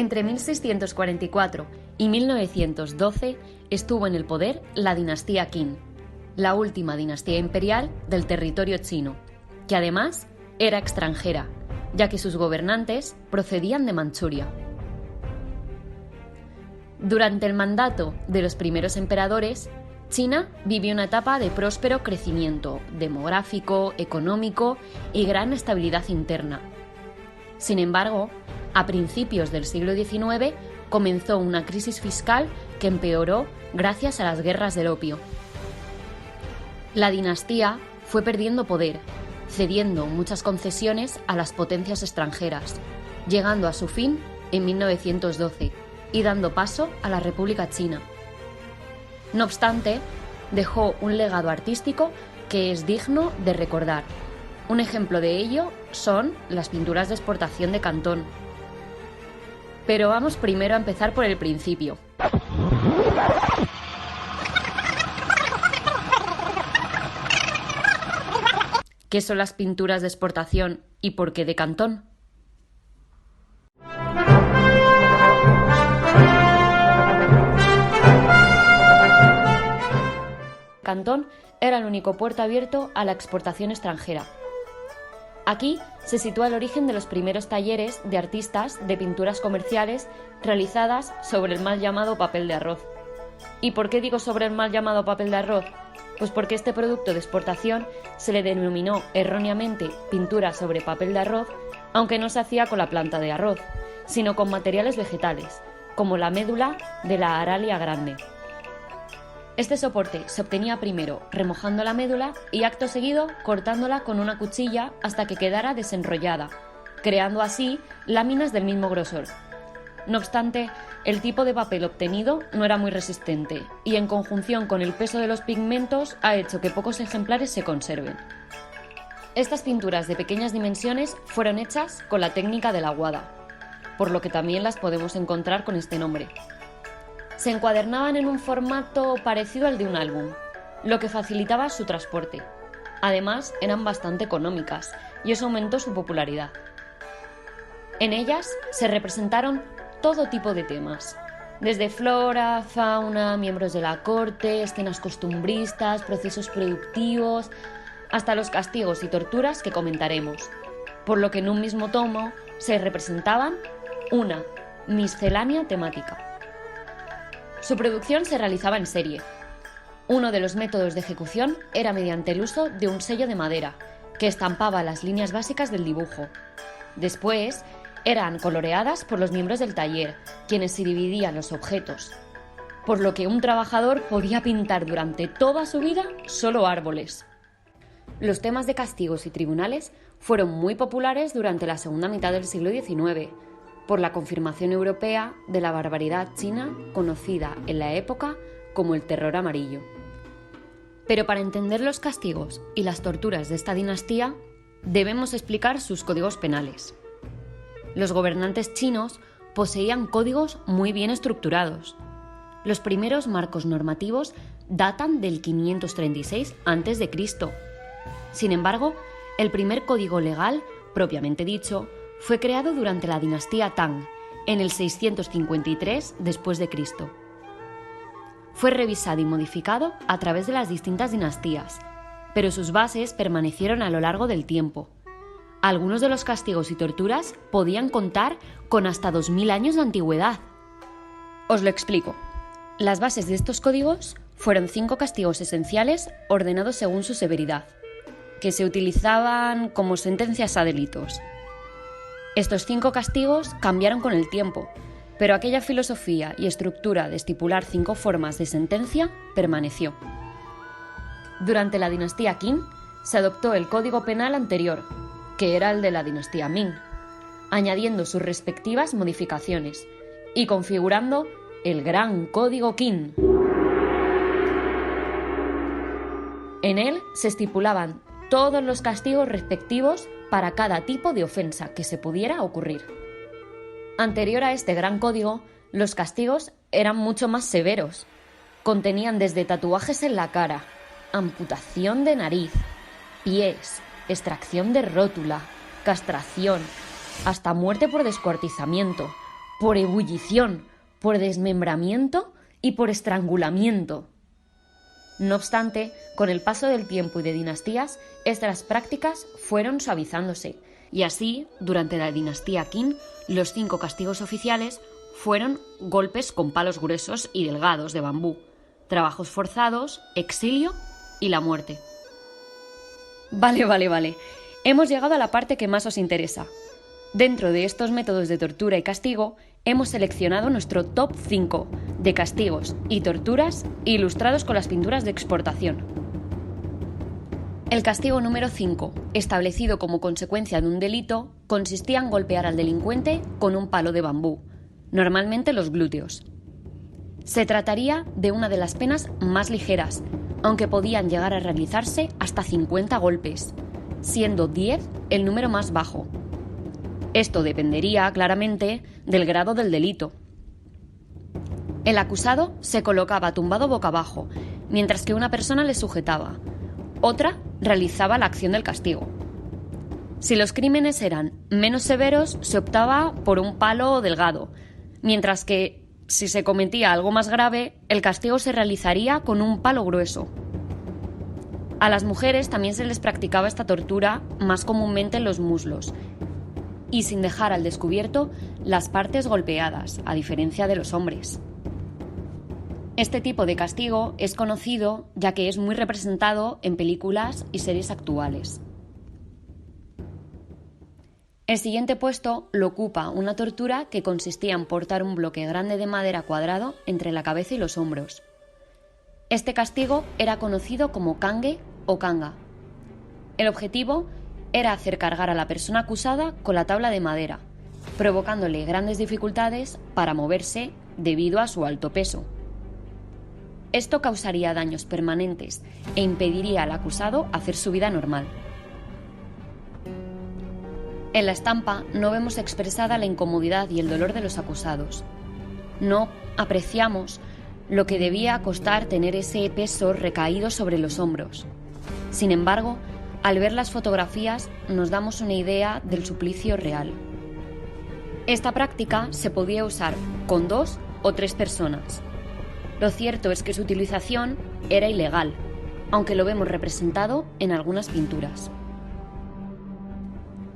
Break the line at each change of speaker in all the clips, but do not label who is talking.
Entre 1644 y 1912 estuvo en el poder la dinastía Qin, la última dinastía imperial del territorio chino, que además era extranjera, ya que sus gobernantes procedían de Manchuria. Durante el mandato de los primeros emperadores, China vivió una etapa de próspero crecimiento demográfico, económico y gran estabilidad interna. Sin embargo, a principios del siglo XIX comenzó una crisis fiscal que empeoró gracias a las guerras del opio. La dinastía fue perdiendo poder, cediendo muchas concesiones a las potencias extranjeras, llegando a su fin en 1912 y dando paso a la República China. No obstante, dejó un legado artístico que es digno de recordar. Un ejemplo de ello son las pinturas de exportación de Cantón. Pero vamos primero a empezar por el principio. ¿Qué son las pinturas de exportación y por qué de Cantón? Cantón era el único puerto abierto a la exportación extranjera. Aquí se sitúa el origen de los primeros talleres de artistas de pinturas comerciales realizadas sobre el mal llamado papel de arroz. ¿Y por qué digo sobre el mal llamado papel de arroz? Pues porque este producto de exportación se le denominó erróneamente pintura sobre papel de arroz, aunque no se hacía con la planta de arroz, sino con materiales vegetales, como la médula de la Aralia grande. Este soporte se obtenía primero remojando la médula y acto seguido cortándola con una cuchilla hasta que quedara desenrollada, creando así láminas del mismo grosor. No obstante, el tipo de papel obtenido no era muy resistente y en conjunción con el peso de los pigmentos ha hecho que pocos ejemplares se conserven. Estas pinturas de pequeñas dimensiones fueron hechas con la técnica de la aguada, por lo que también las podemos encontrar con este nombre. Se encuadernaban en un formato parecido al de un álbum, lo que facilitaba su transporte. Además, eran bastante económicas y eso aumentó su popularidad. En ellas se representaron todo tipo de temas, desde flora, fauna, miembros de la corte, escenas costumbristas, procesos productivos, hasta los castigos y torturas que comentaremos, por lo que en un mismo tomo se representaban una miscelánea temática. Su producción se realizaba en serie. Uno de los métodos de ejecución era mediante el uso de un sello de madera, que estampaba las líneas básicas del dibujo. Después, eran coloreadas por los miembros del taller, quienes se dividían los objetos, por lo que un trabajador podía pintar durante toda su vida solo árboles. Los temas de castigos y tribunales fueron muy populares durante la segunda mitad del siglo XIX, por la confirmación europea de la barbaridad china conocida en la época como el Terror Amarillo. Pero para entender los castigos y las torturas de esta dinastía, debemos explicar sus códigos penales. Los gobernantes chinos poseían códigos muy bien estructurados. Los primeros marcos normativos datan del 536 a.C. Sin embargo, el primer código legal, propiamente dicho, fue creado durante la dinastía Tang, en el 653 después de Cristo. Fue revisado y modificado a través de las distintas dinastías, pero sus bases permanecieron a lo largo del tiempo. Algunos de los castigos y torturas podían contar con hasta 2000 años de antigüedad. Os lo explico. Las bases de estos códigos fueron 5 castigos esenciales ordenados según su severidad, que se utilizaban como sentencias a delitos. Estos 5 castigos cambiaron con el tiempo, pero aquella filosofía y estructura de estipular 5 formas de sentencia permaneció. Durante la dinastía Qin se adoptó el código penal anterior, que era el de la dinastía Ming, añadiendo sus respectivas modificaciones y configurando el Gran Código Qin. En él se estipulaban todos los castigos respectivos para cada tipo de ofensa que se pudiera ocurrir. Anterior a este gran código, los castigos eran mucho más severos. Contenían desde tatuajes en la cara, amputación de nariz, pies, extracción de rótula, castración, hasta muerte por descuartizamiento, por ebullición, por desmembramiento y por estrangulamiento. No obstante, con el paso del tiempo y de dinastías, estas prácticas fueron suavizándose, y así, durante la dinastía Qin, los 5 castigos oficiales fueron golpes con palos gruesos y delgados de bambú, trabajos forzados, exilio y la muerte. Vale. Hemos llegado a la parte que más os interesa. Dentro de estos métodos de tortura y castigo, hemos seleccionado nuestro top 5 de castigos y torturas ilustrados con las pinturas de exportación. El castigo número 5, establecido como consecuencia de un delito, consistía en golpear al delincuente con un palo de bambú, normalmente los glúteos. Se trataría de una de las penas más ligeras, aunque podían llegar a realizarse hasta 50 golpes, siendo 10 el número más bajo. Esto dependería claramente del grado del delito. El acusado se colocaba tumbado boca abajo, mientras que una persona le sujetaba. Otra realizaba la acción del castigo. Si los crímenes eran menos severos, se optaba por un palo delgado, mientras que si se cometía algo más grave, el castigo se realizaría con un palo grueso. A las mujeres también se les practicaba esta tortura, más comúnmente en los muslos, y sin dejar al descubierto las partes golpeadas, a diferencia de los hombres. Este tipo de castigo es conocido ya que es muy representado en películas y series actuales. El siguiente puesto lo ocupa una tortura que consistía en portar un bloque grande de madera cuadrado entre la cabeza y los hombros. Este castigo era conocido como cangue o canga. El objetivo era hacer cargar a la persona acusada con la tabla de madera, provocándole grandes dificultades para moverse debido a su alto peso. Esto causaría daños permanentes e impediría al acusado hacer su vida normal. En la estampa no vemos expresada la incomodidad y el dolor de los acusados. No apreciamos lo que debía costar tener ese peso recaído sobre los hombros. Sin embargo, al ver las fotografías nos damos una idea del suplicio real. Esta práctica se podía usar con 2 o 3 personas. Lo cierto es que su utilización era ilegal, aunque lo vemos representado en algunas pinturas.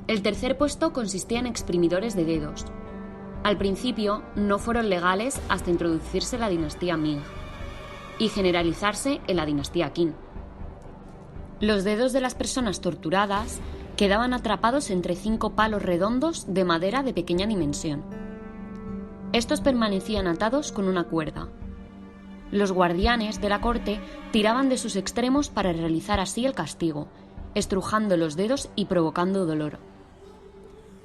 El tercer puesto consistía en exprimidores de dedos. Al principio no fueron legales hasta introducirse la dinastía Ming y generalizarse en la dinastía Qin. Los dedos de las personas torturadas quedaban atrapados entre 5 palos redondos de madera de pequeña dimensión. Estos permanecían atados con una cuerda. Los guardianes de la corte tiraban de sus extremos para realizar así el castigo, estrujando los dedos y provocando dolor.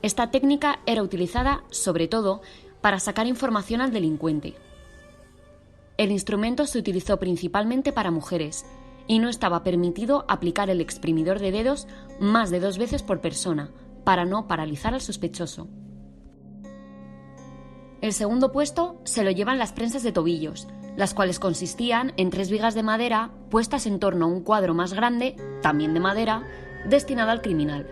Esta técnica era utilizada, sobre todo, para sacar información al delincuente. El instrumento se utilizó principalmente para mujeres y no estaba permitido aplicar el exprimidor de dedos más de 2 veces por persona, para no paralizar al sospechoso. El segundo puesto se lo llevan las prensas de tobillos, las cuales consistían en 3 vigas de madera puestas en torno a un cuadro más grande, también de madera, destinado al criminal.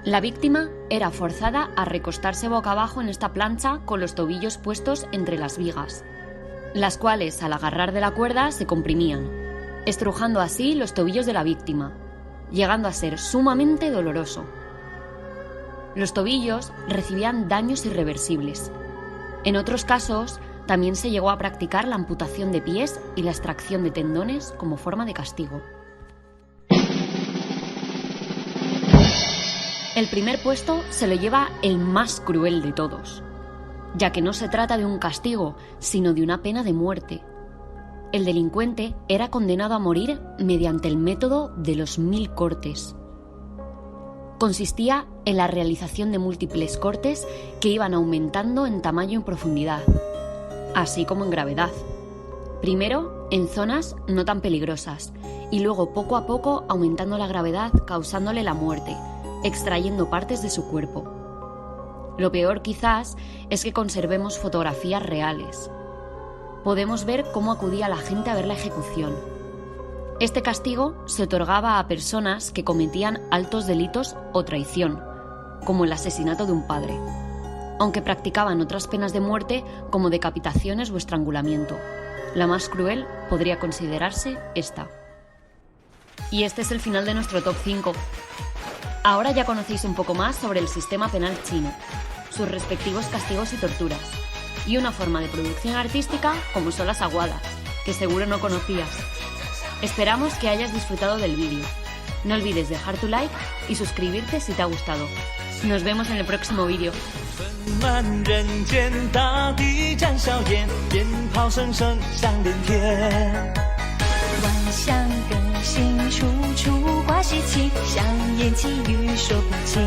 La víctima era forzada a recostarse boca abajo en esta plancha con los tobillos puestos entre las vigas, las cuales al agarrar de la cuerda se comprimían, estrujando así los tobillos de la víctima, llegando a ser sumamente doloroso. Los tobillos recibían daños irreversibles. En otros casos, también se llegó a practicar la amputación de pies y la extracción de tendones como forma de castigo. El primer puesto se lo lleva el más cruel de todos, ya que no se trata de un castigo, sino de una pena de muerte. El delincuente era condenado a morir mediante el método de los 1000 cortes. Consistía en la realización de múltiples cortes que iban aumentando en tamaño y profundidad, así como en gravedad. Primero en zonas no tan peligrosas y luego poco a poco aumentando la gravedad, causándole la muerte, extrayendo partes de su cuerpo. Lo peor quizás es que conservemos fotografías reales. Podemos ver cómo acudía la gente a ver la ejecución. Este castigo se otorgaba a personas que cometían altos delitos o traición, como el asesinato de un padre. aunque practicaban otras penas de muerte como decapitaciones o estrangulamiento. La más cruel podría considerarse esta. Y este es el final de nuestro top 5. Ahora ya conocéis un poco más sobre el sistema penal chino, sus respectivos castigos y torturas, y una forma de producción artística como son las aguadas, que seguro no conocías. Esperamos que hayas disfrutado del vídeo. No olvides dejar tu like y suscribirte si te ha gustado. Nos vemos en el próximo vídeo.
漫人间，大地展笑颜，鞭炮声声响连天。
万象更新，处处挂喜气，香烟气语说不尽。